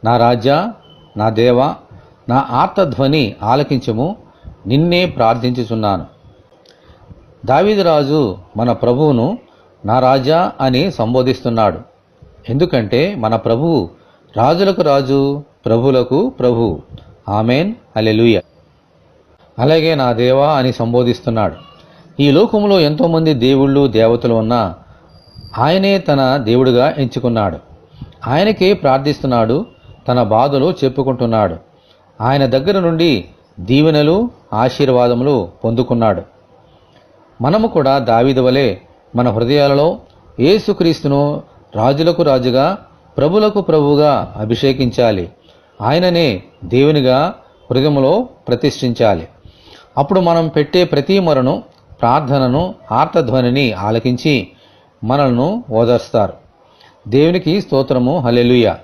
నా రాజా, నా దేవా, నా ఆర్తధ్వని ఆలకించము, నిన్నే ప్రార్థించుచున్నాను. దావీదు రాజు మన ప్రభువును నా రాజా అని సంబోధిస్తున్నాడు. ఎందుకంటే మన ప్రభువు రాజులకు రాజు, ప్రభువులకు ప్రభువు. ఆమెన్, హల్లెలూయా. అలాగే నా దేవా అని సంబోధిస్తున్నాడు. ఈ లోకంలో ఎంతోమంది దేవుళ్ళు, దేవతలు ఉన్నా ఆయనే తన దేవుడిగా ఎంచుకున్నాడు. ఆయనకే ప్రార్థిస్తున్నాడు, తన బాధలు చెప్పుకుంటున్నాడు. ఆయన దగ్గర నుండి దీవెనలు, ఆశీర్వాదములు పొందుకున్నాడు. మనము కూడా దావీదు వలె మన హృదయాలలో యేసుక్రీస్తును రాజులకు రాజుగా, ప్రభులకు ప్రభువుగా అభిషేకించాలి. ఆయననే దేవునిగా హృదయంలో ప్రతిష్ఠించాలి. అప్పుడు మనం పెట్టే ప్రతి మొరను, ప్రార్థనను, ఆర్తధ్వనిని ఆలకించి మనల్ని ఓదార్స్తారు. దేవునికి స్తోత్రము, హల్లెలూయా.